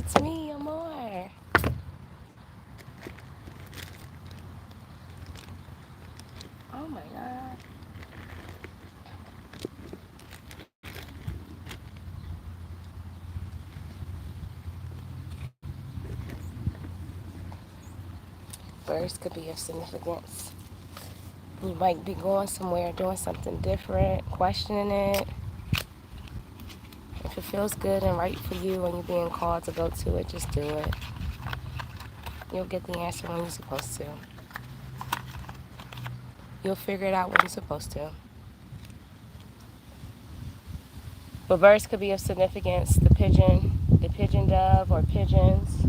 It's me, Amor. Oh my God. Birds could be of significance. You might be going somewhere, doing something different, questioning it. If it feels good and right for you and you're being called to go to it, just do it. You'll get the answer when you're supposed to. You'll figure it out when you're supposed to. But birds could be of significance. The pigeon dove, or pigeons.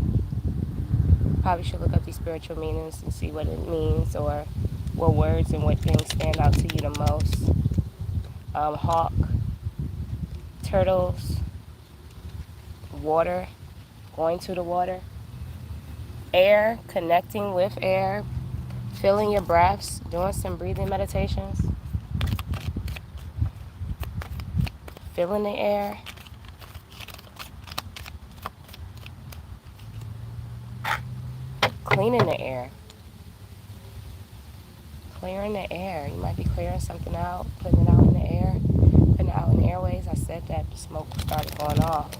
Probably should look up these spiritual meanings and see what it means, or what words and what things stand out to you the most. Hawk, turtles, water, going to the water, air, connecting with air, feeling your breaths, doing some breathing meditations, feeling the air, cleaning the air, clearing the air. You might be clearing something out, putting it out in the air, putting it out in the airways. I said that the smoke started going off.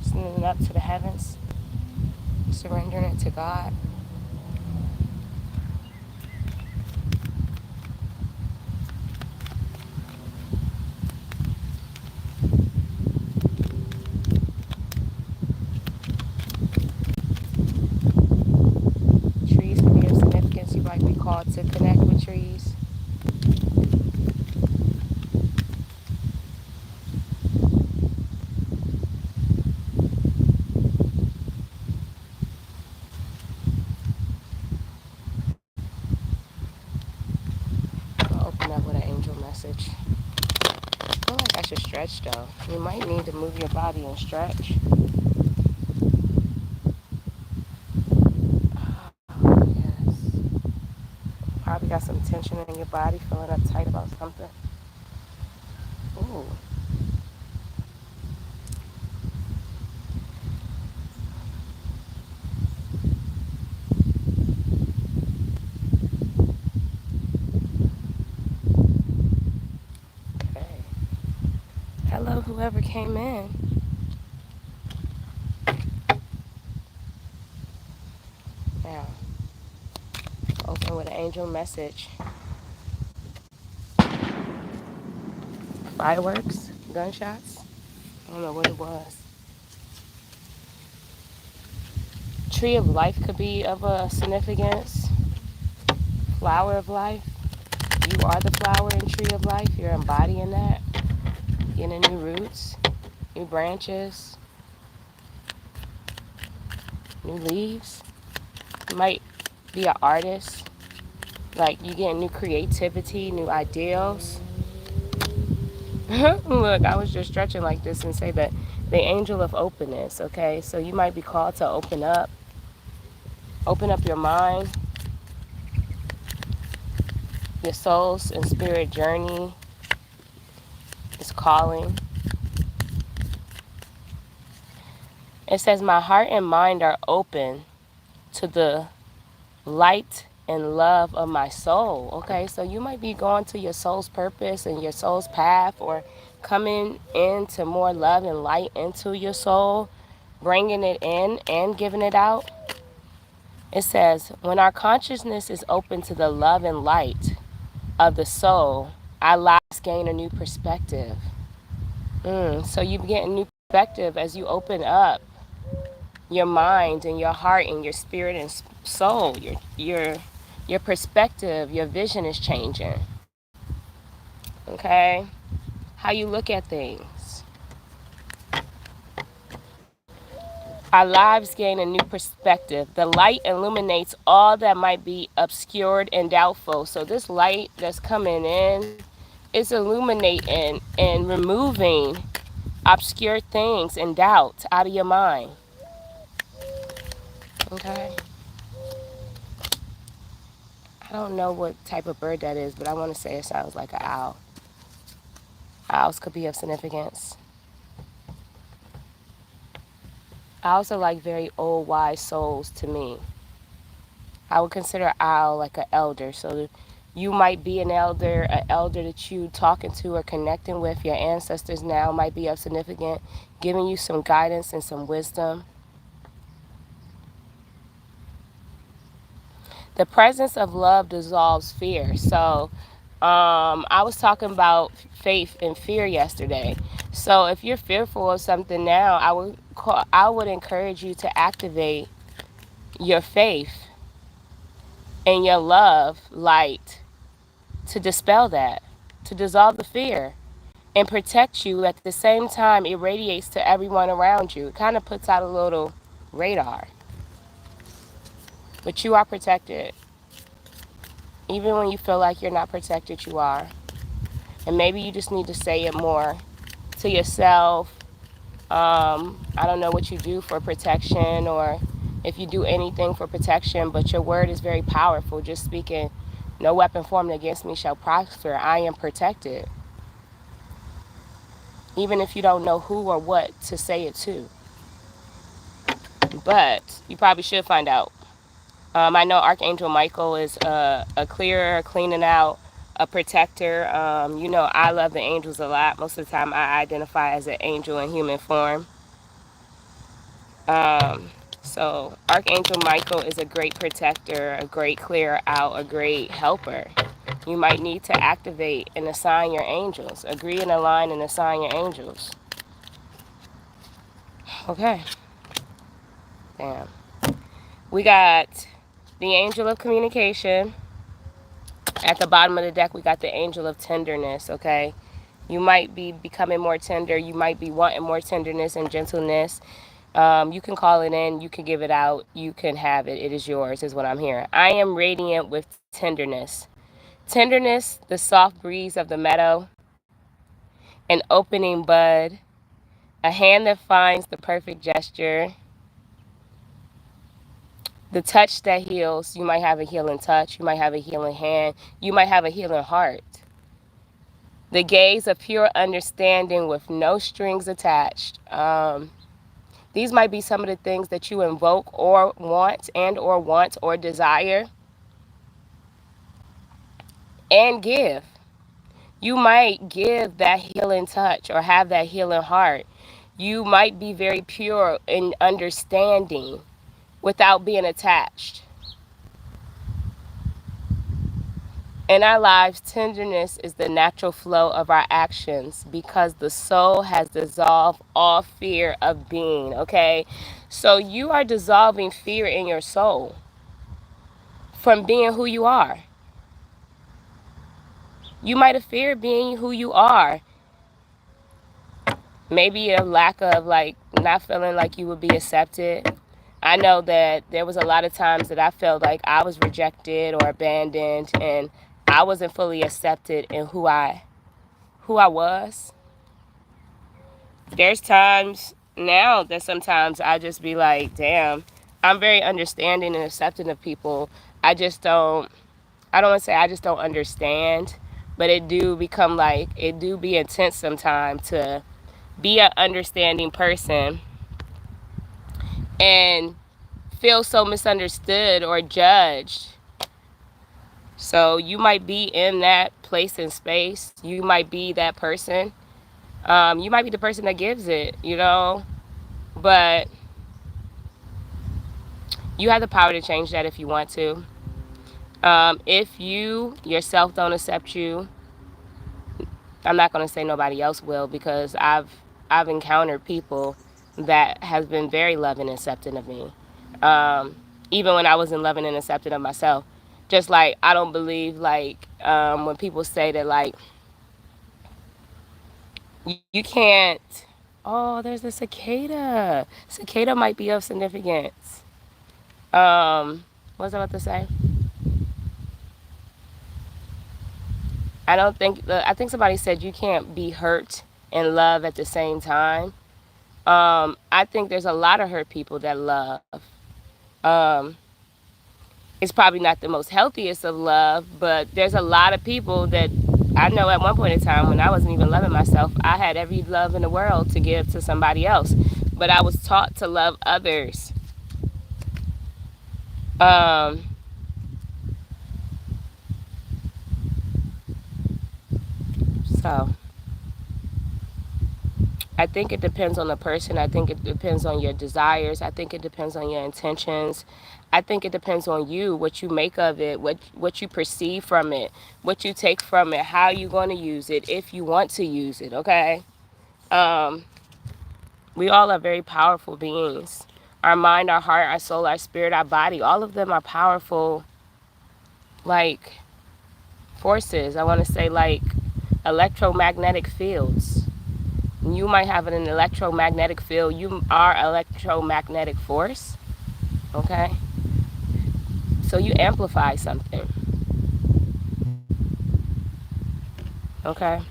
Sending it up to the heavens, surrendering it to God. Trees can be of significance. You might be called to connect with trees. I'll open up with an angel message. I feel like I should stretch though. You might need to move your body and stretch. Yes. Probably got some tension in your body, feeling uptight about something. Ooh. Okay. Hello, whoever came in. Now, open with an angel message. Fireworks? Gunshots? I don't know what it was. Tree of life could be of a significance. Flower of life. You are the flower and tree of life. You're embodying that. Getting new roots, new branches, new leaves. You might be an artist. Like you getting new creativity, new ideals. Look, I was just stretching like this and say that the angel of openness, okay? So you might be called to open up your mind, your soul's and spirit journey is calling. It says, my heart and mind are open to the light and love of my soul. Okay, so you might be going to your soul's purpose and your soul's path, or coming into more love and light into your soul, bringing it in and giving it out. It says, when our consciousness is open to the love and light of the soul, our lives gain a new perspective. So you get a new perspective as you open up your mind and your heart and your spirit and soul. Your perspective, your vision is changing. Okay, how you look at things. Our lives gain a new perspective. The light illuminates all that might be obscured and doubtful. So this light that's coming in is illuminating and removing obscure things and doubt out of your mind. Okay. I don't know what type of bird that is, but I want to say it sounds like an owl. Owls could be of significance. I also like very old, wise souls to me. I would consider Al like an elder. So you might be an elder that you talking to or connecting with. Your ancestors now might be of significant, giving you some guidance and some wisdom. The presence of love dissolves fear. So I was talking about faith and fear yesterday. So if you're fearful of something now, I would encourage you to activate your faith and your love light to dispel that, to dissolve the fear and protect you at the same time it radiates to everyone around you. It kind of puts out a little radar. But you are protected. Even when you feel like you're not protected, you are. And maybe you just need to say it more to yourself. I don't know what you do for protection or if you do anything for protection, but your word is very powerful. Just speaking, no weapon formed against me shall prosper. I am protected. Even if you don't know who or what to say it to. But you probably should find out. I know Archangel Michael is a clearer, cleaning out, a protector. I love the angels a lot. Most of the time, I identify as an angel in human form. Um, so Archangel Michael is a great protector, a great clearer out, a great helper. You might need to activate and assign your angels. Agree and align and assign your angels. Okay. Damn. We got the angel of communication. At the bottom of the deck, we got the angel of tenderness, okay? You might be becoming more tender. You might be wanting more tenderness and gentleness. You can call it in. You can give it out. You can have it. It is yours, is what I'm hearing. I am radiant with tenderness. Tenderness, the soft breeze of the meadow, an opening bud, a hand that finds the perfect gesture, the touch that heals. You might have a healing touch. You might have a healing hand. You might have a healing heart. The gaze of pure understanding with no strings attached. These might be some of the things that you invoke or want or desire and give. You might give that healing touch or have that healing heart. You might be very pure in understanding without being attached. In our lives, tenderness is the natural flow of our actions because the soul has dissolved all fear of being, okay? So you are dissolving fear in your soul from being who you are. You might have feared being who you are. Maybe a lack of not feeling like you would be accepted. I know that there was a lot of times that I felt like I was rejected or abandoned and I wasn't fully accepted in who I was. There's times now that sometimes I just be like, damn, I'm very understanding and accepting of people. I don't want to say I just don't understand, but it do be intense sometimes to be an understanding person and feel so misunderstood or judged. So you might be in that place and space. You might be that person. You might be the person that gives it, but you have the power to change that if you want to. If you yourself don't accept you, I'm not going to say nobody else will because I've encountered people that have been very loving and accepting of me. Even when I wasn't loving and accepting of myself. Just like I don't believe when people say that you can't. Oh, there's a cicada. Cicada might be of significance. What was I about to say? I think somebody said you can't be hurt and love at the same time. I think there's a lot of hurt people that love. Um, it's probably not the most healthiest of love, but there's a lot of people that I know at one point in time when I wasn't even loving myself, I had every love in the world to give to somebody else. but I was taught to love others. Um, so I think it depends on the person. I think it depends on your desires. I think it depends on your intentions. I think it depends on you, what you make of it, what you perceive from it, what you take from it, how you're going to use it, if you want to use it, okay? Um, we all are very powerful beings. Our mind, our heart, our soul, our spirit, our body, all of them are powerful, like, forces. I want to say, like, electromagnetic fields. You might have an electromagnetic field. You are electromagnetic force, okay? So you amplify something, okay?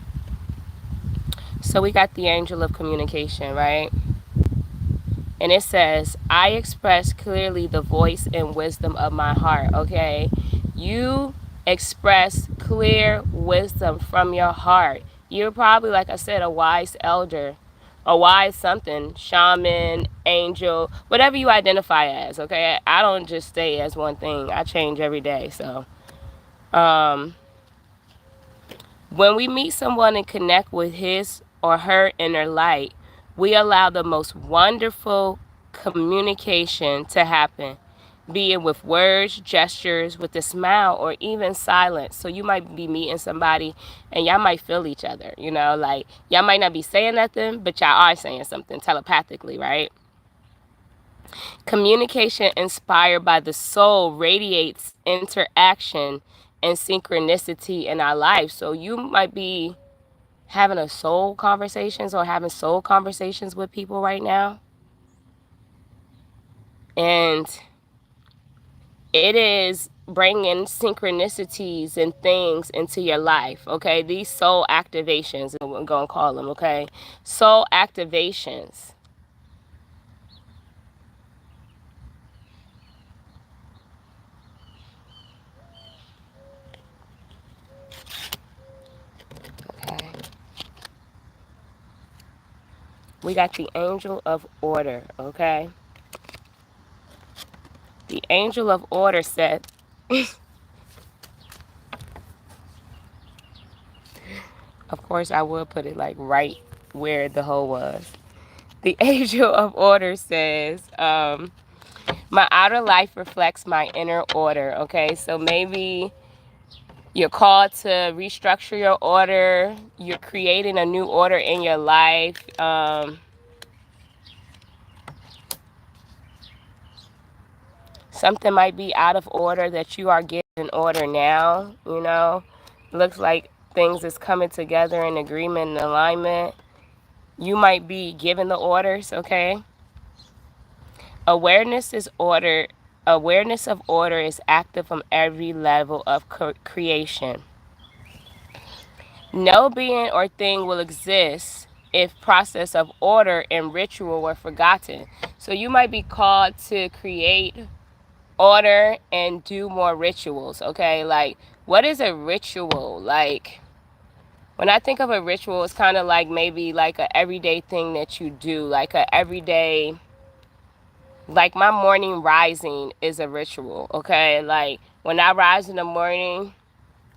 So we got the angel of communication, right? And it says, I express clearly the voice and wisdom of my heart, okay? You express clear wisdom from your heart. You're probably, like I said, a wise elder, a wise something, shaman, angel, whatever you identify as, okay? I don't just stay as one thing. I change every day. So, um, when we meet someone and connect with his or her inner light, we allow the most wonderful communication to happen, be it with words, gestures, with a smile, or even silence. So you might be meeting somebody and y'all might feel each other, you know, like y'all might not be saying nothing, but y'all are saying something telepathically, right? Communication inspired by the soul radiates interaction and synchronicity in our life. So you might be having a soul conversations or having soul conversations with people right now. And it is bringing synchronicities and things into your life, okay? These soul activations, I'm going to call them, okay? Soul activations. Okay. We got the angel of order, okay? The angel of order said, of course, I would put it like right where the hole was. The angel of order says, my outer life reflects my inner order, okay? So maybe you're called to restructure your order. You're creating a new order in your life. Something might be out of order that you are getting in order now, you know? Looks like things is coming together in agreement and alignment. You might be given the orders, okay? Awareness is order. Awareness of order is active from every level of creation. No being or thing will exist if process of order and ritual were forgotten. So you might be called to create order and do more rituals, okay? Like, what is a ritual? Like, when I think of a ritual, it's kind of like maybe like a everyday thing that you do, like a everyday, like my morning rising is a ritual, okay? Like, when I rise in the morning,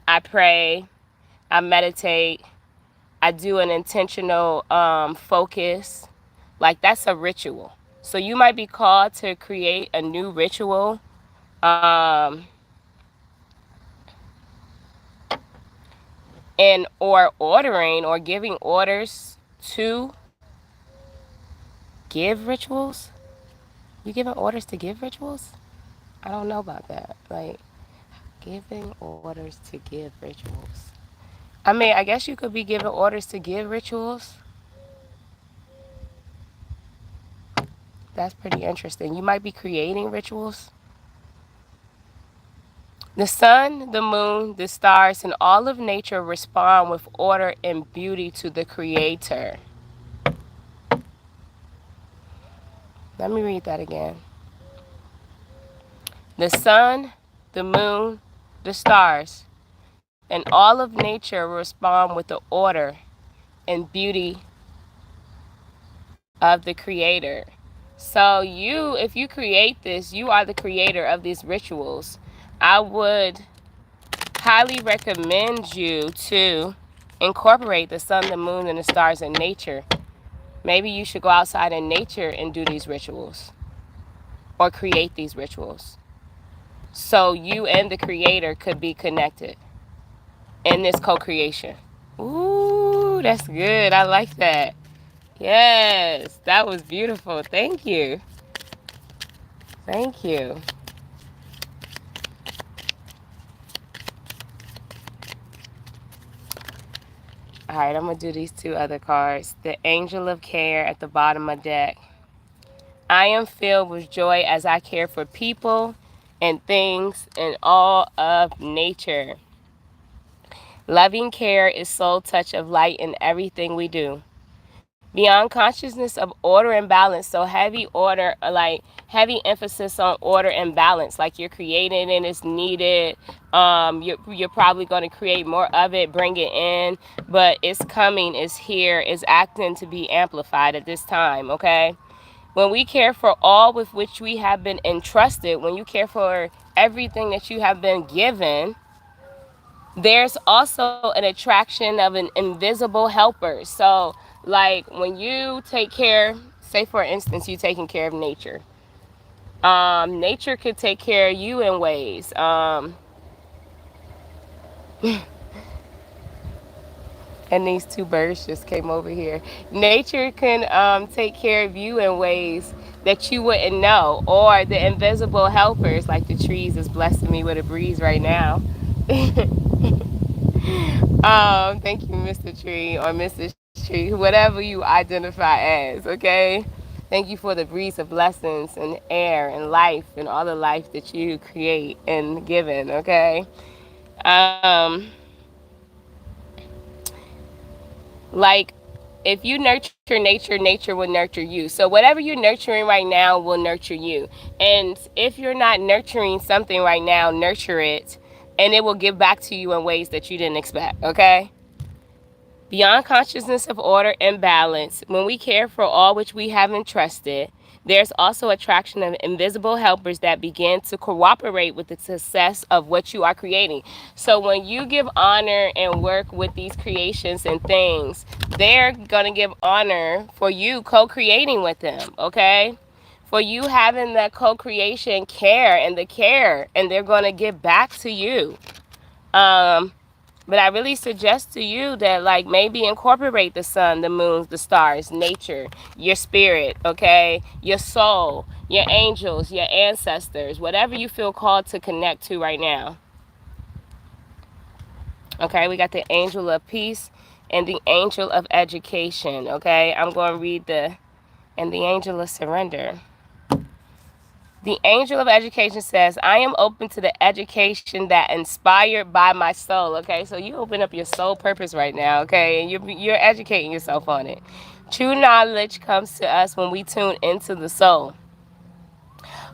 I pray, I meditate, I do an intentional focus. Like, that's a ritual. So you might be called to create a new ritual. Um, and or ordering or giving orders to give rituals. You giving orders to give rituals? I don't know about that. Like, giving orders to give rituals. I mean, I guess you could be giving orders to give rituals. That's pretty interesting. You might be creating rituals. The sun, the moon, the stars, and all of nature respond with order and beauty to the Creator. Let me read that again. The sun, the moon, the stars, and all of nature respond with the order and beauty of the creator. So you, if you create this, you are the creator of these rituals. I would highly recommend you to incorporate the sun, the moon, and the stars in nature. Maybe you should go outside in nature and do these rituals or create these rituals. So you and the creator could be connected in this co-creation. Ooh, that's good. I like that. Yes, that was beautiful. Thank you. Thank you. All right, I'm going to do these two other cards. The Angel of Care at the bottom of the deck. I am filled with joy as I care for people and things and all of nature. Loving care is soul touch of light in everything we do. Beyond consciousness of order and balance, so heavy order, like heavy emphasis on order and balance, like you're creating and it's needed. You're probably going to create more of it, bring it in, but it's coming, it's here, it's acting to be amplified at this time. Okay, when we care for all with which we have been entrusted, when you care for everything that you have been given, there's also an attraction of an invisible helper. So like when you take care, say for instance you taking care of nature, nature could take care of you in ways. And these two birds just came over here. Nature can take care of you in ways that you wouldn't know, or the invisible helpers, like the trees is blessing me with a breeze right now. Thank you, Mr. Tree or Mrs. Tree, whatever you identify as, okay? Thank you for the breeze of blessings and air and life and all the life that you create and given, okay? Um, like, if you nurture nature, nature will nurture you. So whatever you're nurturing right now will nurture you. And if you're not nurturing something right now, nurture it, and it will give back to you in ways that you didn't expect, okay? Beyond consciousness of order and balance, when we care for all which we have entrusted, there's also attraction of invisible helpers that begin to cooperate with the success of what you are creating. So when you give honor and work with these creations and things, they're going to give honor for you co-creating with them, okay? For you having that co-creation care and the care, and they're going to give back to you. But I really suggest to you that, like, maybe incorporate the sun, the moon, the stars, nature, your spirit, okay? Your soul, your angels, your ancestors, whatever you feel called to connect to right now. Okay, we got the angel of peace and the angel of education, okay? I'm going to read and the angel of surrender. The angel of education says, I am open to the education that inspired by my soul. Okay, so you open up your soul purpose right now, okay, and you're educating yourself on it. True knowledge comes to us when we tune into the soul.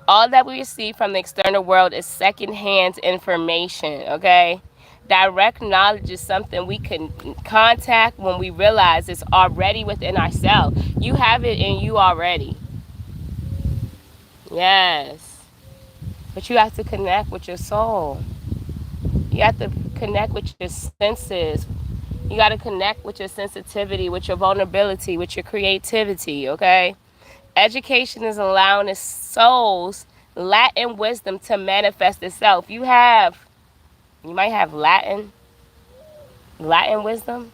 All that we receive from the external world is secondhand information, okay? Direct knowledge is something we can contact when we realize it's already within ourselves. You have it in you already. Yes. But you have to connect with your soul. You have to connect with your senses. You got to connect with your sensitivity, with your vulnerability, with your creativity, okay? Education is allowing the soul's Latin wisdom to manifest itself. You might have Latin wisdom.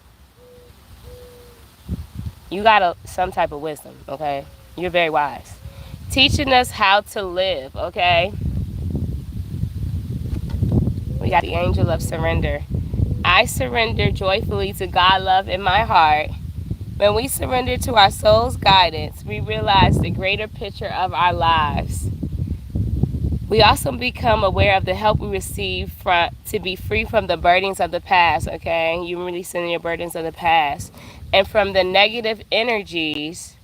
You got some type of wisdom, okay? You're very wise. Teaching us how to live, okay? We got the angel of surrender. I surrender joyfully to God love in my heart. When we surrender to our soul's guidance, we realize the greater picture of our lives. We also become aware of the help we receive to be free from the burdens of the past, okay? You're releasing your burdens of the past. And from the negative energies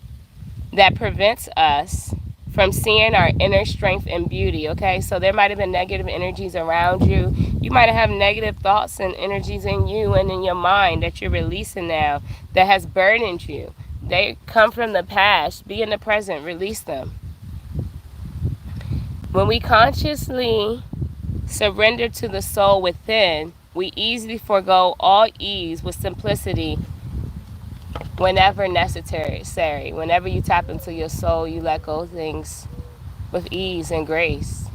that prevents us from seeing our inner strength and beauty, okay? So there might have been negative energies around you. You might have negative thoughts and energies in you and in your mind that you're releasing now that has burdened you. They come from the past. Be in the present. Release them. When we consciously surrender to the soul within, we easily forego all ease with simplicity whenever necessary. Whenever you tap into your soul, you let go of things with ease and grace.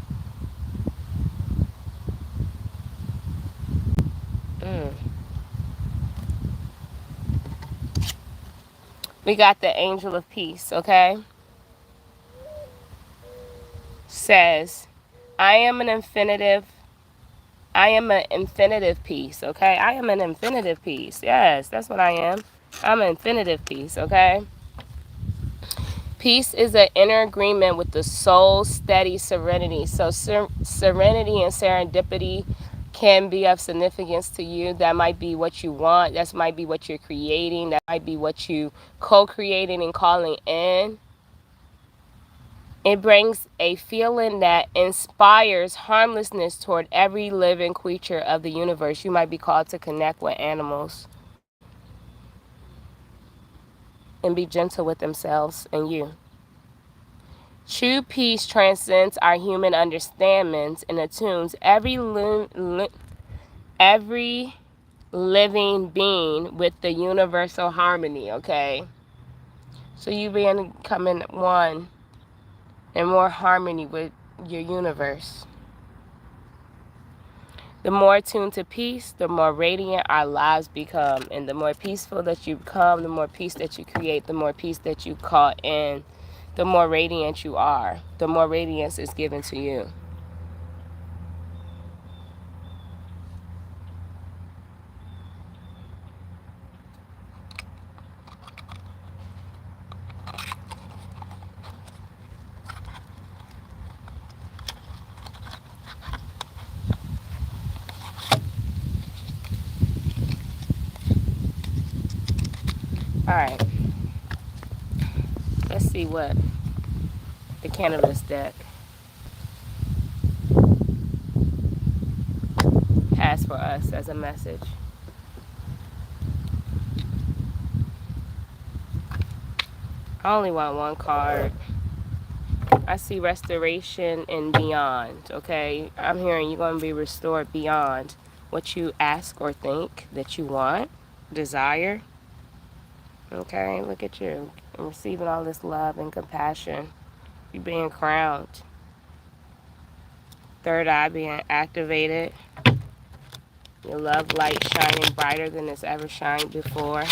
Mm. We got the angel of peace, okay? Says, I am an infinitive. I am an infinitive piece, okay? I am an infinitive piece. Yes, that's what I am. I'm an infinitive piece, okay? Peace is an inner agreement with the soul's steady serenity. So serenity and serendipity can be of significance to you. That might be what you want. That might be what you're creating. That might be what you co-creating and calling in. It brings a feeling that inspires harmlessness toward every living creature of the universe. You might be called to connect with animals and be gentle with themselves and you. True peace transcends our human understandings and attunes every living being with the universal harmony, okay? So you becoming one and more harmony with your universe. The more attuned to peace, the more radiant our lives become. And the more peaceful that you become, the more peace that you create, the more peace that you call in, the more radiant you are, the more radiance is given to you. All right, let's see what the cannabis deck has for us as a message. I only want one card. I see restoration and beyond, okay? I'm hearing you're going to be restored beyond what you ask or think that you want, desire. Okay, look at you. I'm receiving all this love and compassion. You're being crowned. Third eye being activated. Your love light shining brighter than it's ever shined before.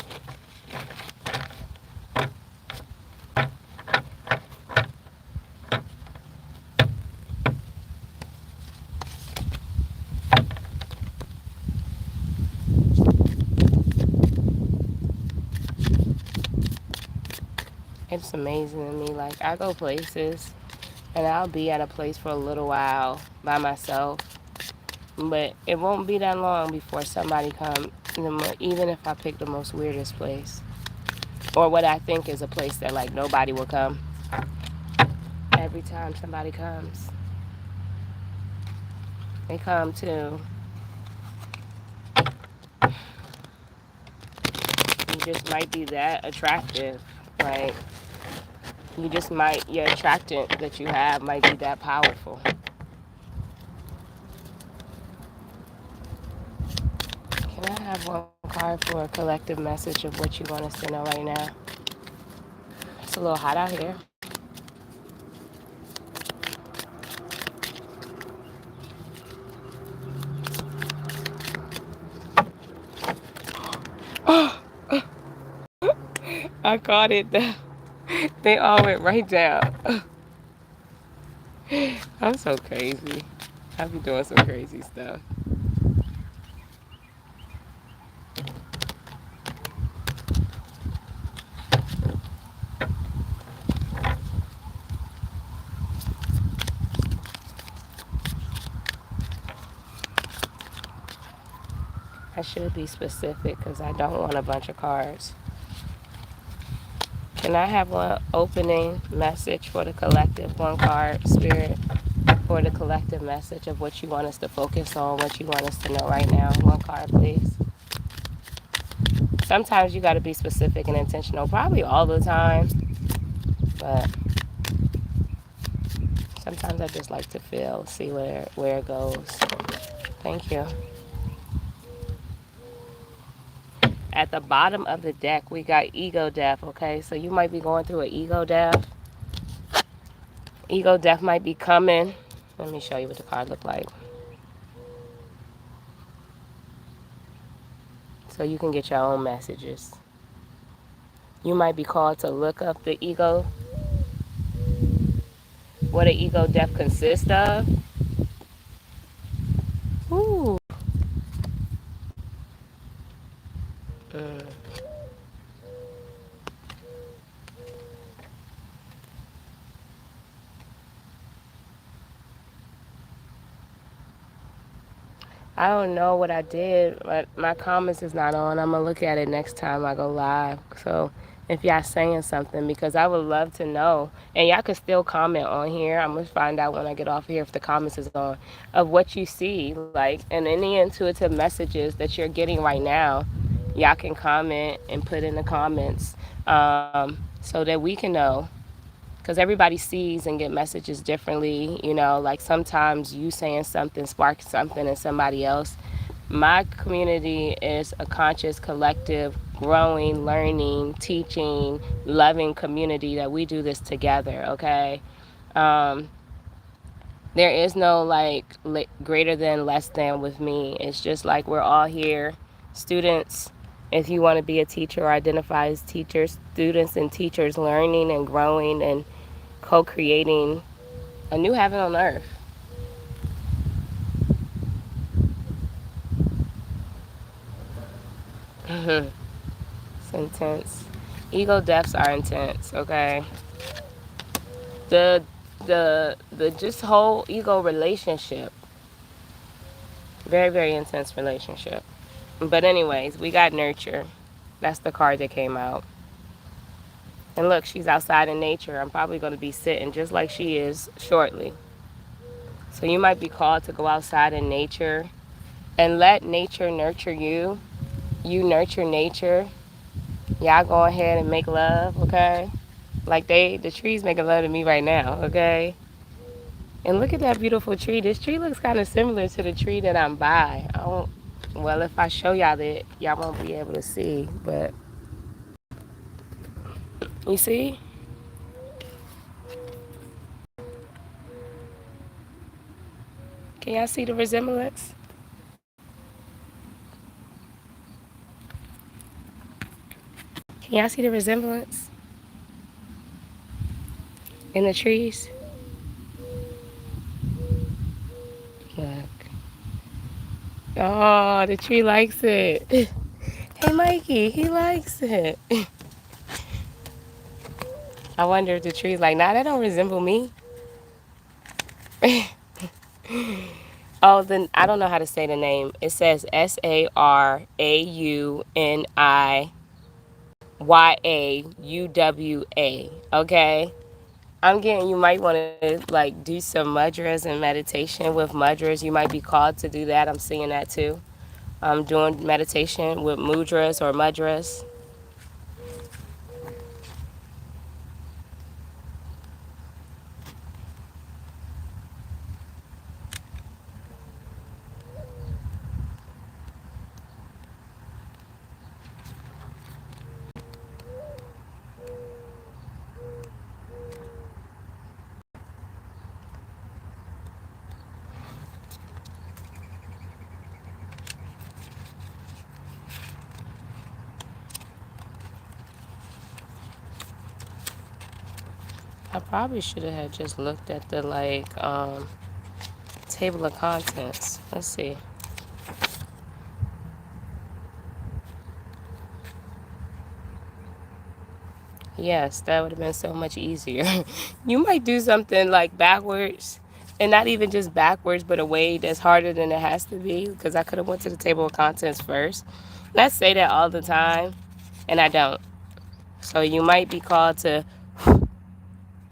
It's amazing to me. Like, I go places and I'll be at a place for a little while by myself, but it won't be that long before somebody comes, even if I pick the most weirdest place or what I think is a place that like nobody will come. Every time somebody comes, they come too. You just might be that attractive. Like, you just might, your attractant that you have might be that powerful. Can I have one card for a collective message of what you want us to know right now? It's a little hot out here. I caught it. They all went right down. I'm so crazy. I be doing some crazy stuff. I should be specific because I don't want a bunch of cards. Can I have one opening message for the collective? One card, Spirit, for the collective message of what you want us to focus on, what you want us to know right now. One card, please. Sometimes you got to be specific and intentional, probably all the time, but sometimes I just like to feel, see where it goes. Thank you. At the bottom of the deck, we got ego death, okay? So you might be going through an ego death. Ego death might be coming. Let me show you what the card look like so you can get your own messages. You might be called to look up the ego, what an ego death consists of. Ooh. Mm. I don't know what I did, but my comments is not on. I'm gonna look at it next time I go live. So if y'all saying something, because I would love to know, and y'all can still comment on here. I'm gonna find out when I get off here if the comments is on, of what you see, like, and any intuitive messages that you're getting right now. Y'all can comment and put in the comments, so that we can know, because everybody sees and get messages differently. Like sometimes you saying something sparks something in somebody else. My community is a conscious, collective, growing, learning, teaching, loving community that we do this together. Okay. um, there is no like greater than, less than with me. It's just like we're all here, students. If you want to be a teacher or identify as teachers, students and teachers, learning and growing and co-creating a new heaven on earth. It's intense. Ego deaths are intense. Okay. The the just whole ego relationship, very very intense relationship. But anyways, we got nurture. That's the card that came out. And look, she's outside in nature. I'm probably going to be sitting just like she is shortly. So you might be called to go outside in nature and let nature nurture you. You nurture nature. Y'all go ahead and make love, okay? Like the trees making love to me right now, okay? And look at that beautiful tree. This tree looks kind of similar to the tree that I'm by. I don't, well, if I show y'all that, y'all won't be able to see, but you see? Can y'all see the resemblance? Can y'all see the resemblance in the trees? Look. Oh, the tree likes it. Hey, Mikey, he likes it. I wonder if the tree's like, nah, that don't resemble me. Oh, then I don't know how to say the name. It says Saraunyauwa. Okay. I'm getting, you might want to like do some mudras and meditation with mudras. You might be called to do that. I'm seeing that too. I'm doing meditation with mudras or mudras. I probably should have had just looked at the table of contents. Let's see. Yes, that would have been so much easier. You might do something like backwards, and not even just backwards, but a way that's harder than it has to be. Because I could have went to the table of contents first. And I say that all the time, and I don't. So you might be called to,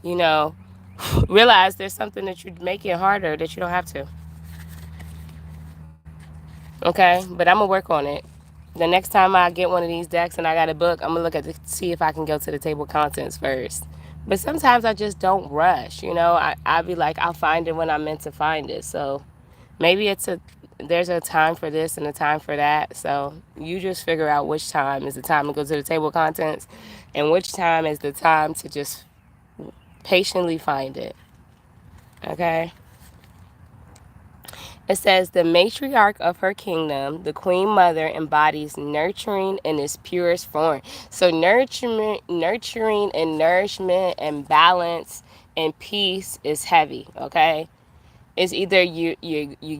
you know, realize there's something that you're making harder that you don't have to. Okay, but I'm gonna work on it. The next time I get one of these decks and I got a book, I'm gonna look at see if I can go to the table of contents first. But sometimes I just don't rush. I'll be like, I'll find it when I'm meant to find it. So maybe there's a time for this and a time for that. So you just figure out which time is the time to go to the table of contents and which time is the time to just patiently find it. Okay? It says the matriarch of her kingdom, the queen mother, embodies nurturing in its purest form. So nurturing and nourishment and balance and peace is heavy. Okay, it's either you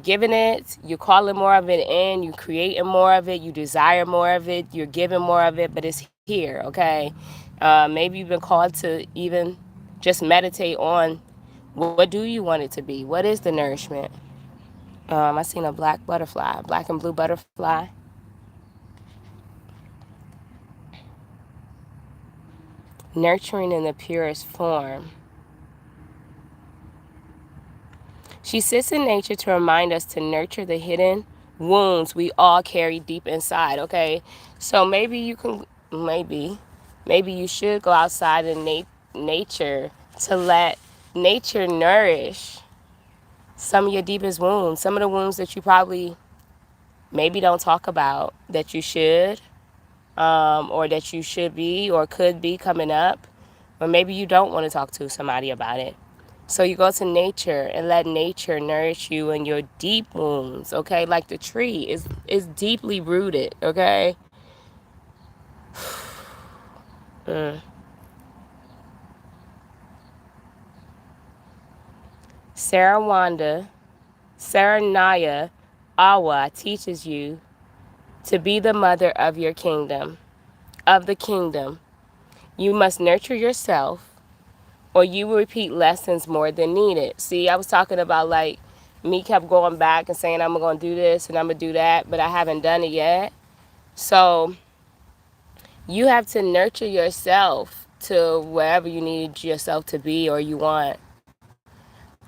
giving it, you calling more of it in, you creating more of it, you desire more of it, you're giving more of it, but it's here. Okay, maybe you've been called to even just meditate on what do you want it to be. What is the nourishment? I seen a black butterfly, black and blue butterfly. Nurturing in the purest form. She sits in nature to remind us to nurture the hidden wounds we all carry deep inside, okay? So maybe you should go outside in nature to let nature nourish some of your deepest wounds, some of the wounds that you probably maybe don't talk about that you should, or that you should be or could be coming up, or maybe you don't want to talk to somebody about it. So you go to nature and let nature nourish you in your deep wounds, okay? Like the tree is deeply rooted, okay? Mm. Sarah Naya Awa teaches you to be the mother of your kingdom, of the kingdom. You must nurture yourself or you will repeat lessons more than needed. See, I was talking about like me kept going back and saying I'm going to do this and I'm going to do that, but I haven't done it yet. So you have to nurture yourself to wherever you need yourself to be or you want.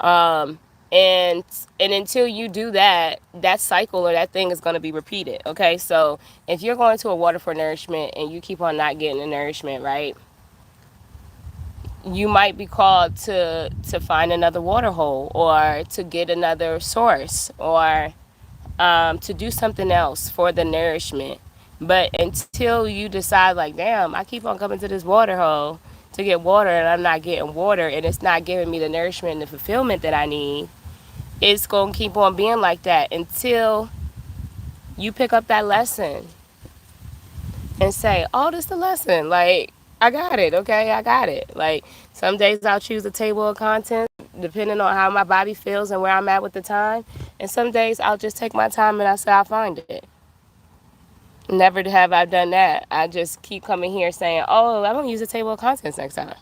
And until you do that, that cycle or that thing is going to be repeated. Okay, so if you're going to a water for nourishment and you keep on not getting the nourishment, right, you might be called to find another water hole or to get another source or to do something else for the nourishment. But until you decide like, damn, I keep on coming to this water hole to get water and I'm not getting water and it's not giving me the nourishment and the fulfillment that I need, it's going to keep on being like that until you pick up that lesson and say, oh, this is the lesson. Like, I got it, okay? I got it. Like, some days I'll choose a table of contents depending on how my body feels and where I'm at with the time. And some days I'll just take my time and I say I'll find it. Never have I done that. I just keep coming here saying, oh, I'm going to use a table of contents next time.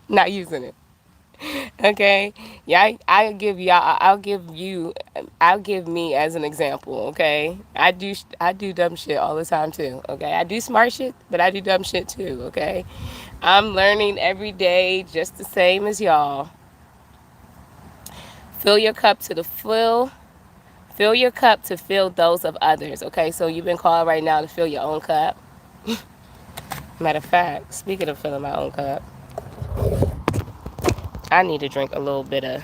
Not using it. Okay, yeah, I'll give me as an example. Okay, I do dumb shit all the time too. Okay, I do smart shit, but I do dumb shit too. Okay, I'm learning every day just the same as y'all. Fill your cup to the fill your cup to fill those of others. Okay, so you've been called right now to fill your own cup. Matter of fact, speaking of filling my own cup, I need to drink a little bit of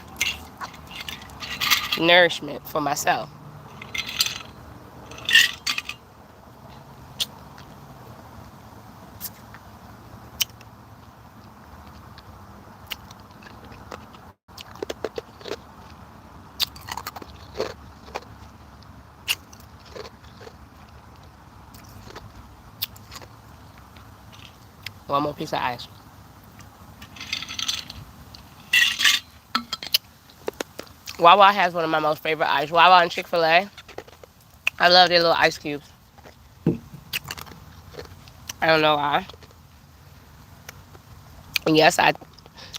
nourishment for myself. One more piece of ice. Wawa has one of my most favorite ice. Wawa and Chick-fil-A. I love their little ice cubes. I don't know why. And yes,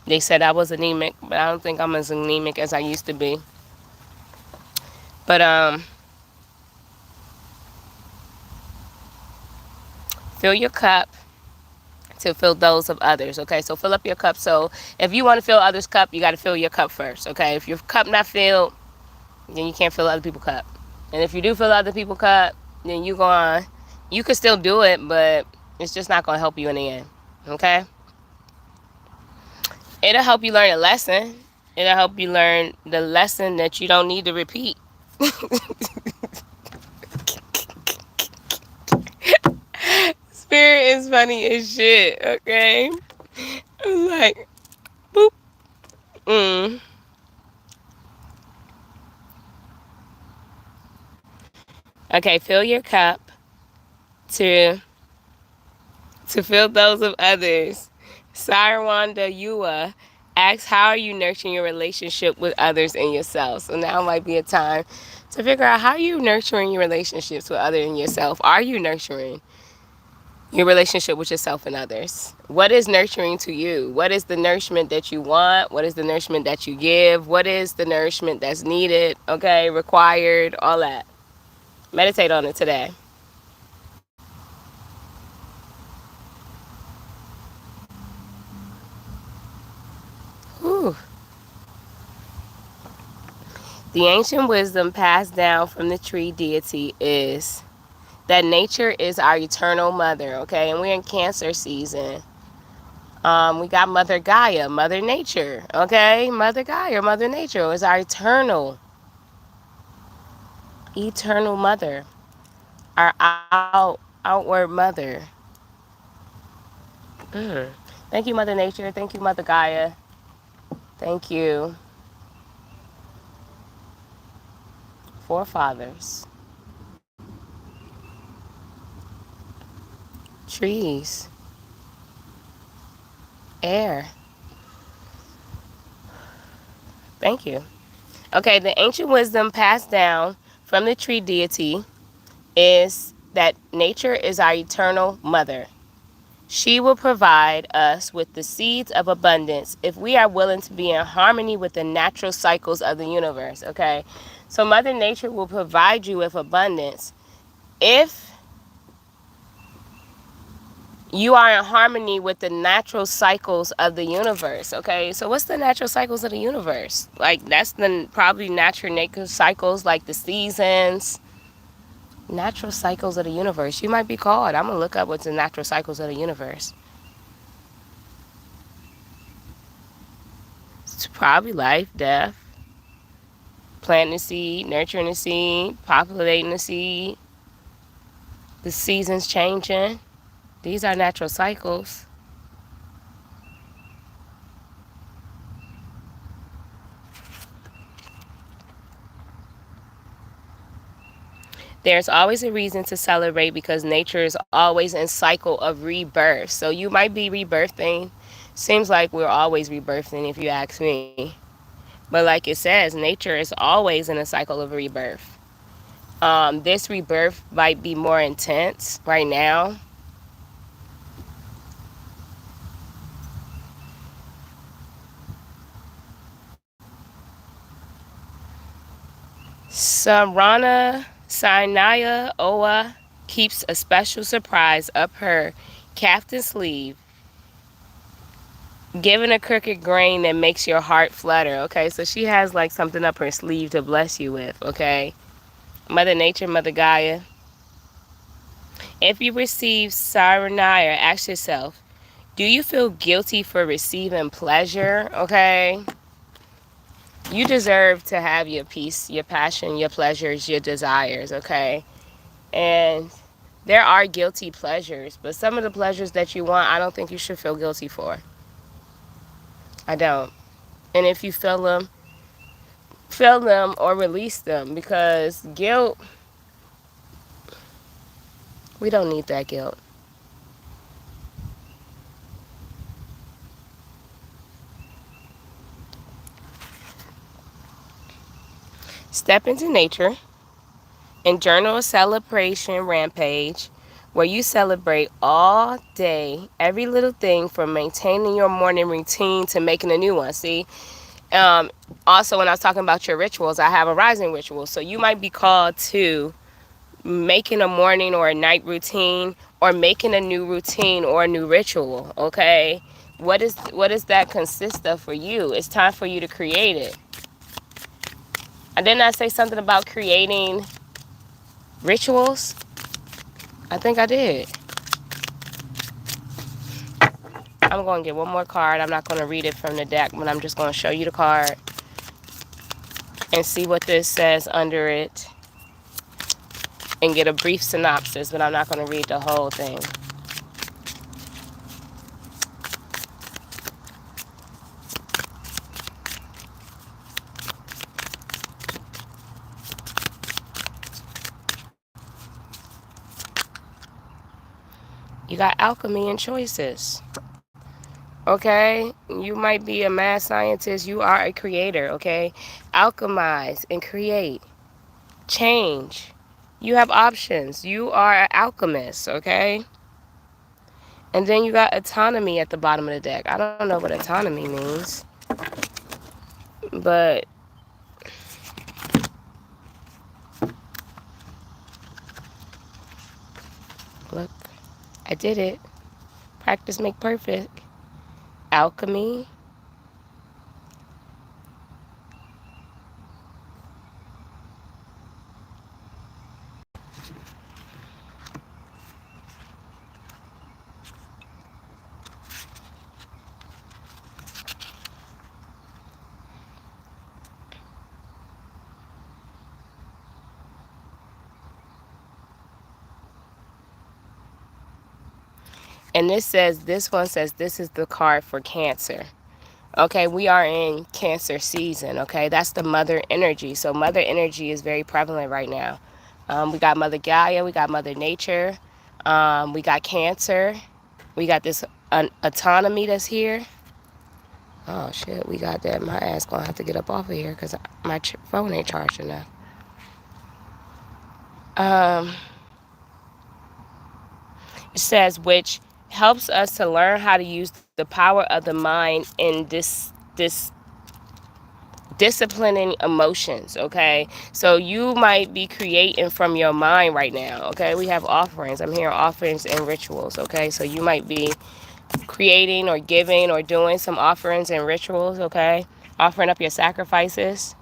they said I was anemic, but I don't think I'm as anemic as I used to be. But fill your cup to fill those of others. Okay, so fill up your cup. So if you want to fill others' cup, you got to fill your cup first. Okay, if your cup not filled, then you can't fill other people's cup. And if you do fill other people's cup, then you going You could still do it, but it's just not going to help you in the end. Okay? It'll help you learn a lesson. It'll help you learn the lesson that you don't need to repeat. Spirit is funny as shit, okay? I'm like, boop. Mm. Okay, fill your cup to fill those of others. Sarwanda Yua asks, how are you nurturing your relationship with others and yourself? So now might be a time to figure out how you nurturing your relationships with others and yourself. Are you nurturing your relationship with yourself and others? What is nurturing to you? What is the nourishment that you want? What is the nourishment that you give? What is the nourishment that's needed? Okay, required, all that. Meditate on it today. Whew. The ancient wisdom passed down from the tree deity is that nature is our eternal mother, okay? And we're in Cancer season. We got Mother Gaia, Mother Nature, okay? Mother Gaia, Mother Nature is our eternal mother, our outward mother. Mm. Thank you, Mother Nature. Thank you, Mother Gaia. Thank you, forefathers, trees, air. Thank you. Okay, the ancient wisdom passed down from the tree deity is that nature is our eternal mother. She will provide us with the seeds of abundance if we are willing to be in harmony with the natural cycles of the universe, okay? So Mother Nature will provide you with abundance if you are in harmony with the natural cycles of the universe, okay? So what's the natural cycles of the universe? Like, that's the probably natural nature cycles, like the seasons, natural cycles of the universe. You might be called. I'm gonna look up what's the natural cycles of the universe. It's probably life, death, planting the seed, nurturing the seed, populating the seed, the seasons changing. These are natural cycles. There's always a reason to celebrate because nature is always in cycle of rebirth. So you might be rebirthing. Seems like we're always rebirthing if you ask me. But like it says, nature is always in a cycle of rebirth. This rebirth might be more intense right now. Sarana Sarnaya Oa keeps a special surprise up her captain sleeve, giving a crooked grain that makes your heart flutter. Okay, so she has like something up her sleeve to bless you with. Okay, Mother Nature, Mother Gaia. If you receive Saranaya, ask yourself, do you feel guilty for receiving pleasure? Okay, you deserve to have your peace, your passion, your pleasures, your desires. Okay, and there are guilty pleasures, but some of the pleasures that you want, I don't think you should feel guilty for. I don't. And if you feel them or release them, because guilt, we don't need that guilt. Step into nature and journal a celebration rampage where you celebrate all day, every little thing from maintaining your morning routine to making a new one. See, um, also when I was talking about your rituals, I have a rising ritual. So you might be called to making a morning or a night routine or making a new routine or a new ritual, okay? What does that consist of for you? It's time for you to create it. And didn't I say something about creating rituals? I think I did. I'm going to get one more card. I'm not going to read it from the deck, but I'm just going to show you the card and see what this says under it and get a brief synopsis, but I'm not going to read the whole thing. You got alchemy and choices. Okay? You might be a mad scientist. You are a creator, okay? Alchemize and create. Change. You have options. You are an alchemist, okay? And then you got autonomy at the bottom of the deck. I don't know what autonomy means, but look, I did it. Practice make perfect. Alchemy. And this one says this is the card for Cancer. Okay, we are in Cancer season, okay? That's the mother energy. So mother energy is very prevalent right now. We got Mother Gaia, we got Mother Nature, we got Cancer, we got this autonomy that's here. Oh shit, we got that. My ass gonna have to get up off of here because my phone ain't charged enough. Um, it says, which helps us to learn how to use the power of the mind in this disciplining emotions, okay? So you might be creating from your mind right now, okay? We have offerings. I'm hearing offerings and rituals, okay? So you might be creating or giving or doing some offerings and rituals, okay? Offering up your sacrifices.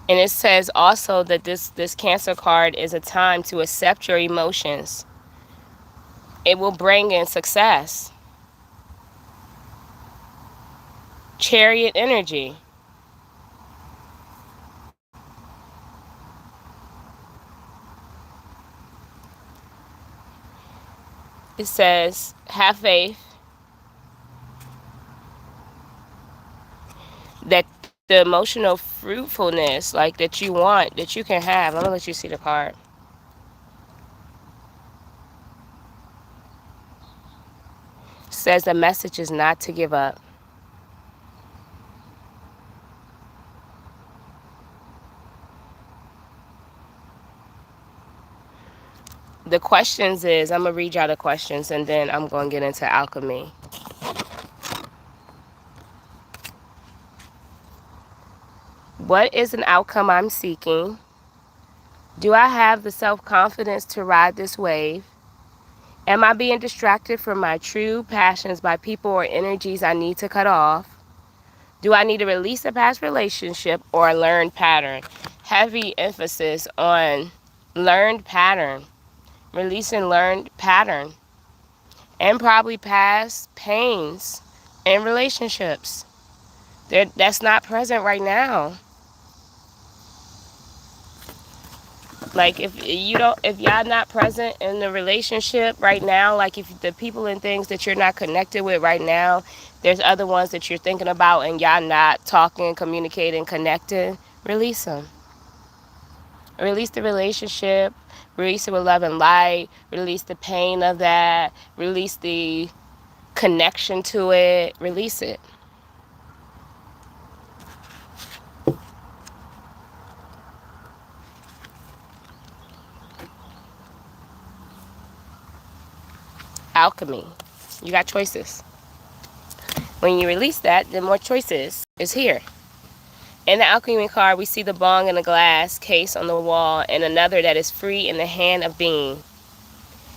And it says also that this Cancer card is a time to accept your emotions. It will bring in success. Chariot energy. It says, have faith that the emotional fruitfulness like that you want, that you can have. I'm gonna let you see the card. It says the message is not to give up. The questions is, I'm gonna read y'all the questions and then I'm gonna get into alchemy. What is an outcome I'm seeking? Do I have the self-confidence to ride this wave? Am I being distracted from my true passions by people or energies I need to cut off? Do I need to release a past relationship or a learned pattern? Heavy emphasis on learned pattern, releasing learned pattern, and probably past pains in relationships. That's not present right now. Like if y'all not present in the relationship right now, like if the people and things that you're not connected with right now, there's other ones that you're thinking about and y'all not talking, communicating, connecting, release them. Release the relationship, release it with love and light, release the pain of that, release the connection to it, release it. Alchemy. You got choices. When you release that, then more choices is here. In the alchemy card, we see the bong in a glass case on the wall and another that is free in the hand of being.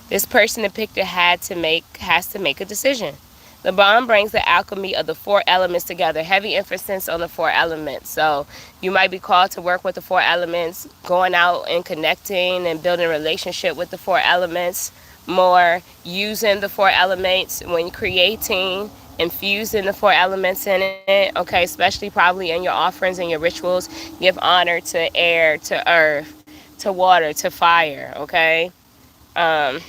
This person depicted has to make a decision. The bond brings the alchemy of the four elements together. Heavy emphasis on the four elements. So you might be called to work with the four elements, going out and connecting and building a relationship with the four elements more, using the four elements when creating, infusing the four elements in it. Okay, especially probably in your offerings and your rituals. Give honor to air, to earth, to water, to fire. Okay. Um,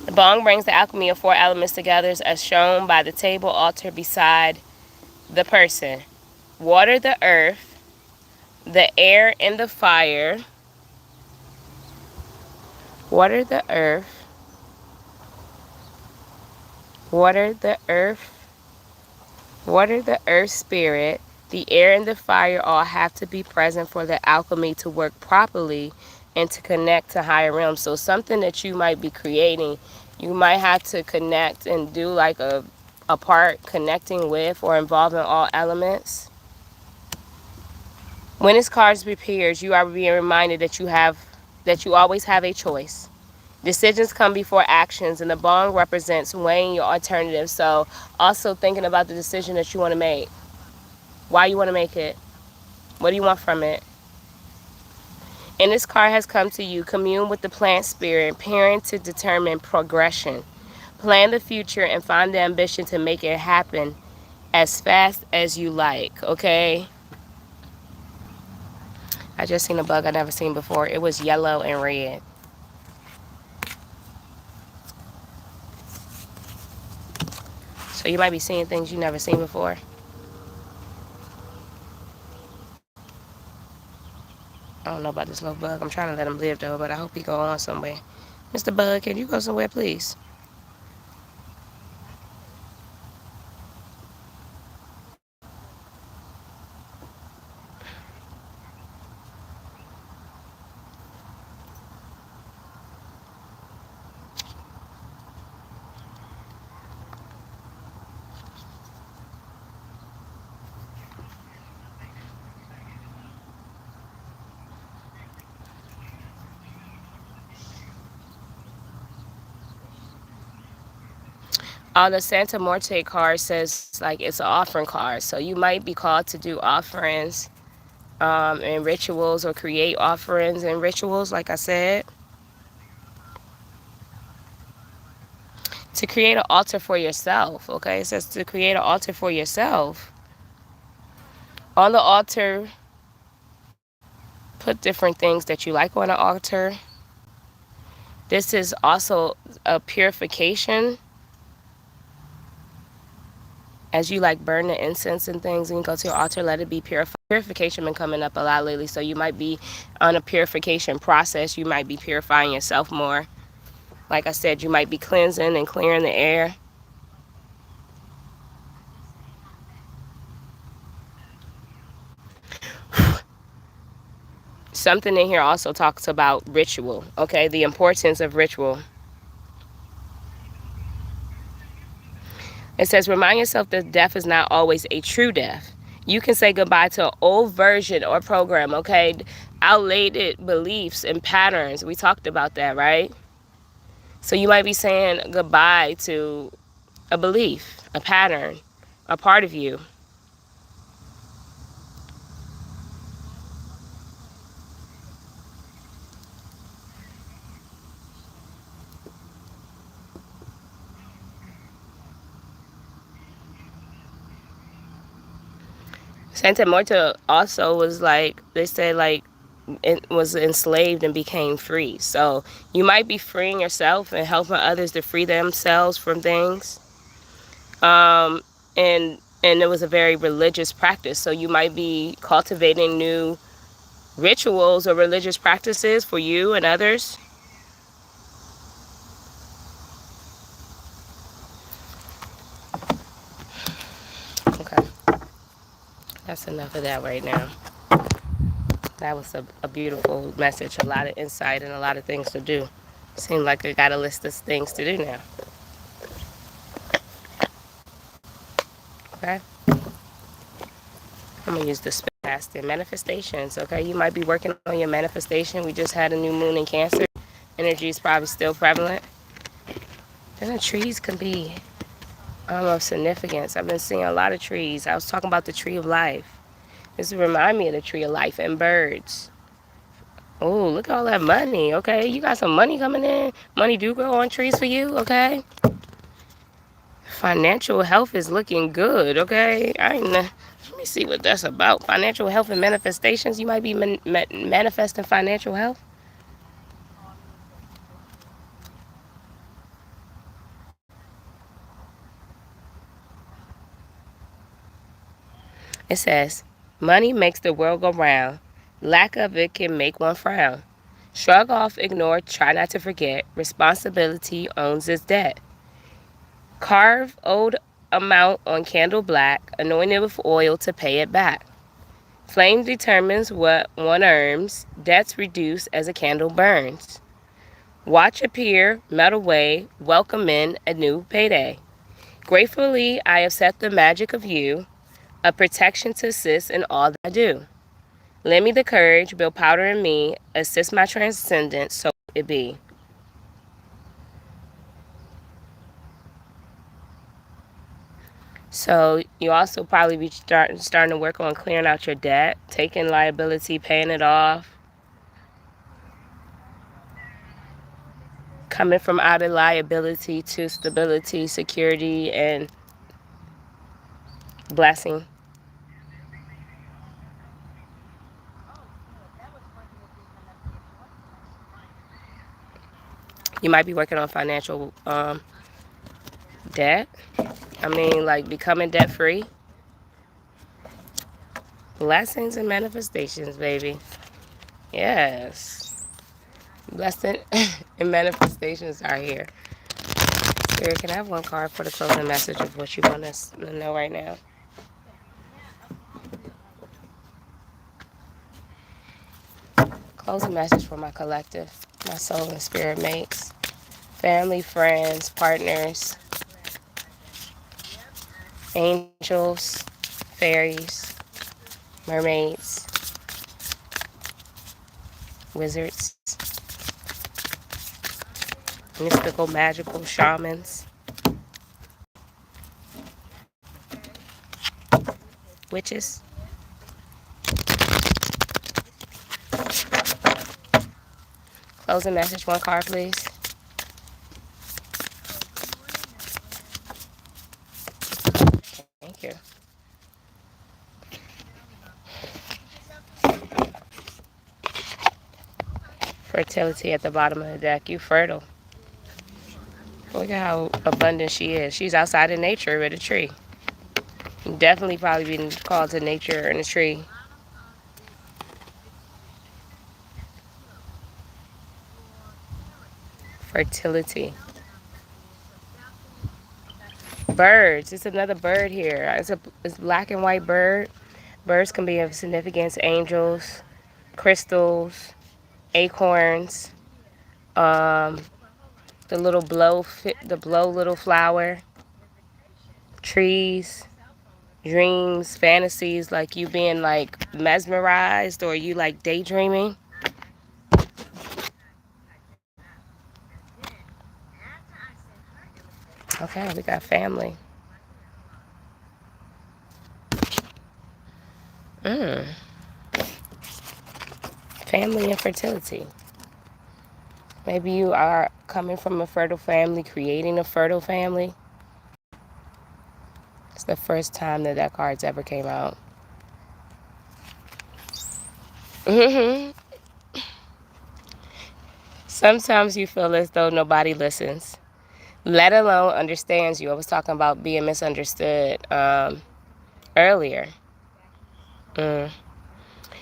The bong brings the alchemy of four elements together as shown by the table altar beside the person. Water, the earth, the air, and the fire. Water, the earth, water, the earth, water, the earth spirit, the air, and the fire all have to be present for the alchemy to work properly and to connect to higher realms. So something that you might be creating, you might have to connect and do like a part connecting with or involving all elements. When this card appears, you are being reminded that you always have a choice. Decisions come before actions, and the bong represents weighing your alternatives. So also thinking about the decision that you want to make. Why you want to make it? What do you want from it? And this card has come to you. Commune with the plant spirit, parent to determine progression. Plan the future and find the ambition to make it happen as fast as you like, okay? I just seen a bug I never seen before. It was yellow and red. So you might be seeing things you never seen before. I don't know about this little bug. I'm trying to let him live though, but I hope he go on somewhere. Mr. Bug, can you go somewhere, please? The Santa Muerte card says like it's an offering card. So you might be called to do offerings and rituals or create offerings and rituals, like I said. To create an altar for yourself, okay? It says to create an altar for yourself. On the altar, put different things that you like on the altar. This is also a purification. As you like burn the incense and things and you go to your altar, let it be purified. Purification been coming up a lot lately, so you might be on a purification process. You might be purifying yourself more. Like I said, you might be cleansing and clearing the air. Something in here also talks about ritual, okay? The importance of ritual. It says, remind yourself that death is not always a true death. You can say goodbye to an old version or program, okay? Outdated beliefs and patterns. We talked about that, right? So you might be saying goodbye to a belief, a pattern, a part of you. Santa Muerte also was like, they said like, it was enslaved and became free. So you might be freeing yourself and helping others to free themselves from things. And it was a very religious practice. So you might be cultivating new rituals or religious practices for you and others. Okay, that's enough of that right now. That was a beautiful message, a lot of insight and a lot of things to do. Seems like I got a list of things to do now. Okay, I'm gonna use the past and manifestations. Okay, you might be working on your manifestation. We just had a new moon in Cancer. Energy is probably still prevalent. Then the trees can be of significance. I've been seeing a lot of trees. I was talking about the tree of life. This remind me of the tree of life and birds. Oh, look at all that money. Okay, you got some money coming in. Money do grow on trees for you. Okay. Financial health is looking good. Okay. Let me see what that's about. Financial health and manifestations. You might be manifesting financial health. It says, money makes the world go round. Lack of it can make one frown. Shrug off, ignore, try not to forget. Responsibility owns its debt. Carve owed amount on candle black, anoint it with oil to pay it back. Flame determines what one earns, debts reduce as a candle burns. Watch appear, melt away, welcome in a new payday. Gratefully, I have set the magic of you, a protection to assist in all that I do. Lend me the courage, build powder in me, assist my transcendence, so it be. So you also probably be starting to work on clearing out your debt, taking liability, paying it off, coming from out of liability to stability, security, and blessing. You might be working on financial debt. I mean, like becoming debt free. Blessings and manifestations, baby. Yes. Blessing and manifestations are here. Spirit, can I have one card for the closing message of what you want us to know right now? Closing message for my collective, my soul and spirit mates, family, friends, partners, angels, fairies, mermaids, wizards, mystical, magical shamans, witches. Closing message, one card, please. Thank you. Fertility at the bottom of the deck. You fertile. Look at how abundant she is. She's outside in nature with a tree. Definitely probably being called to nature in a tree. Fertility. Birds. It's another bird here. It's black and white bird. Birds can be of significance. Angels, crystals, acorns, um, the blow little flower, trees, dreams, fantasies, like you being like mesmerized or you like daydreaming. Okay, we got family. Mm. Family and fertility. Maybe you are coming from a fertile family, creating a fertile family. It's the first time that that card's ever came out. Hmm. Sometimes you feel as though nobody listens, let alone understands you. I was talking about being misunderstood earlier. Mm.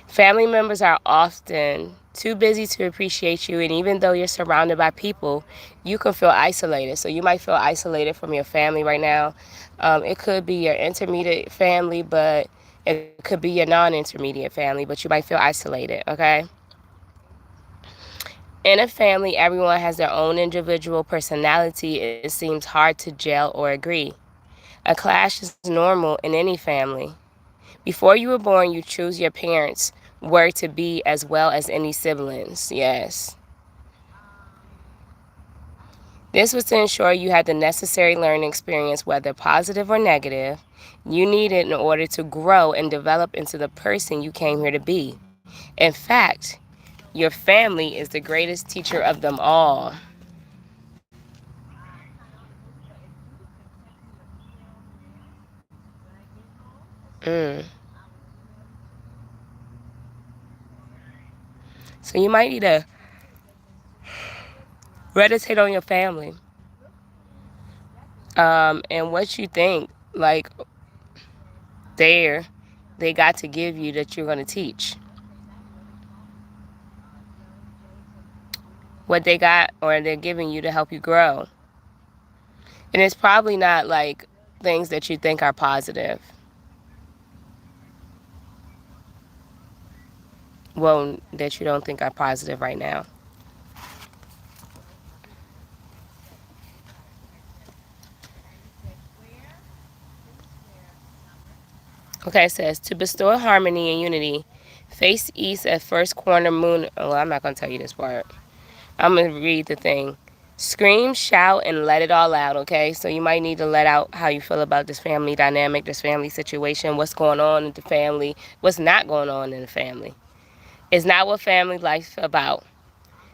Family members are often too busy to appreciate you, and even though you're surrounded by people, you can feel isolated. So you might feel isolated from your family right now. It could be your intermediate family, but it could be your non-intermediate family, but you might feel isolated, okay? In a family, everyone has their own individual personality. It seems hard to gel or agree. A clash is normal in any family. Before you were born, you choose your parents were to be as well as any siblings. Yes. This was to ensure you had the necessary learning experience, whether positive or negative, you needed in order to grow and develop into the person you came here to be. In fact, your family is the greatest teacher of them all. Mm. So you might need to meditate on your family, and what you think, like, there they got to give you that you're going to teach. What they got or they're giving you to help you grow. And it's probably not like things that you think are positive. Well, that you don't think are positive right now. Okay, it says to bestow harmony and unity, face east at first corner moon. Oh, I'm not going to tell you this part. I'm going to read the thing. Scream, shout, and let it all out, okay? So you might need to let out how you feel about this family dynamic, this family situation, what's going on in the family, what's not going on in the family. It's not what family life's about.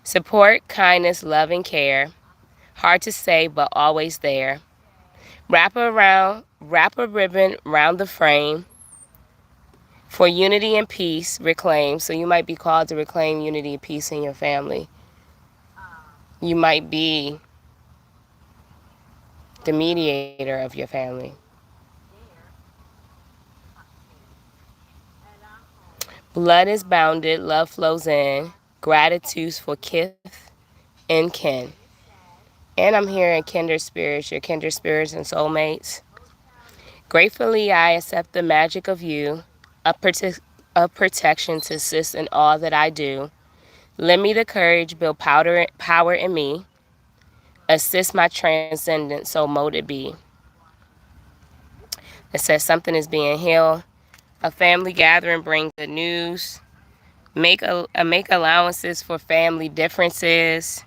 Support, kindness, love, and care. Hard to say, but always there. Wrap a ribbon round the frame. For unity and peace, reclaim. So you might be called to reclaim unity and peace in your family. You might be the mediator of your family. Blood is bounded, love flows in. Gratitudes for kith and kin. And I'm hearing kindred spirits, your kindred spirits and soulmates. Gratefully, I accept the magic of you, a protection to assist in all that I do. Lend me the courage, build power in me. Assist my transcendence, so mote it be. It says something is being healed. A family gathering brings good news. Make allowances for family differences.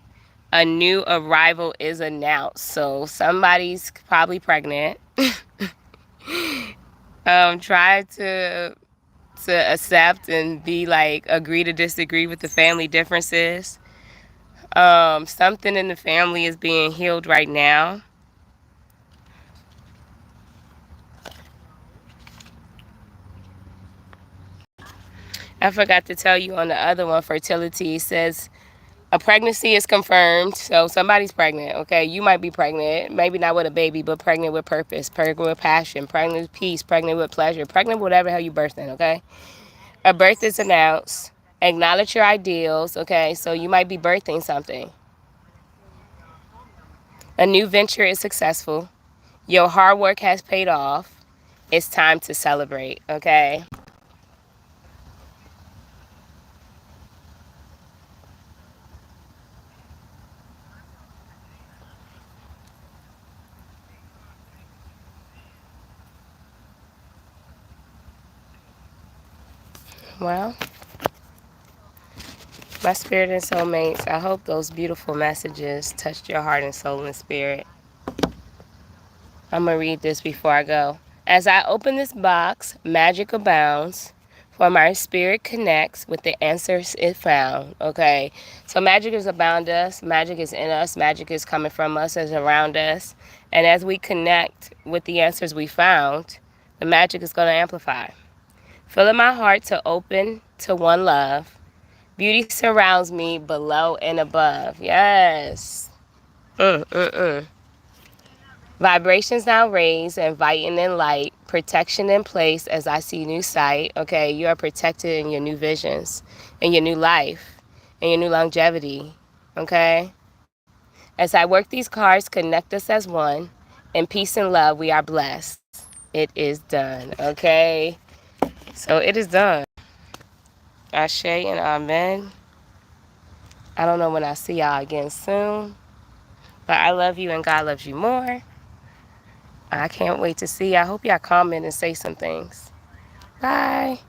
A new arrival is announced. So somebody's probably pregnant. Try to accept and be like agree to disagree with the family differences. Something in the family is being healed right now. I forgot to tell you on the other one, fertility says a pregnancy is confirmed. So somebody's pregnant, okay? You might be pregnant, maybe not with a baby, but pregnant with purpose, pregnant with passion, pregnant with peace, pregnant with pleasure, pregnant with whatever the hell you birthing, okay? A birth is announced. Acknowledge your ideals, okay? So you might be birthing something. A new venture is successful. Your hard work has paid off. It's time to celebrate, okay? Well, my spirit and soulmates, I hope those beautiful messages touched your heart and soul and spirit. I'm going to read this before I go. As I open this box, magic abounds, for my spirit connects with the answers it found. Okay, so magic is abound us, magic is in us, magic is coming from us, is around us. And as we connect with the answers we found, the magic is going to amplify. Filling my heart to open to one love. Beauty surrounds me below and above. Yes. Mm, mm, mm. Vibrations now raised, inviting in light, protection in place as I see new sight. Okay, you are protected in your new visions, in your new life, in your new longevity. Okay? As I work these cards, connect us as one. In peace and love, we are blessed. It is done. Okay? So it is done. Ashe and amen. I don't know when I'll see y'all again soon, but I love you and God loves you more. I can't wait to see you. I hope y'all comment and say some things. Bye.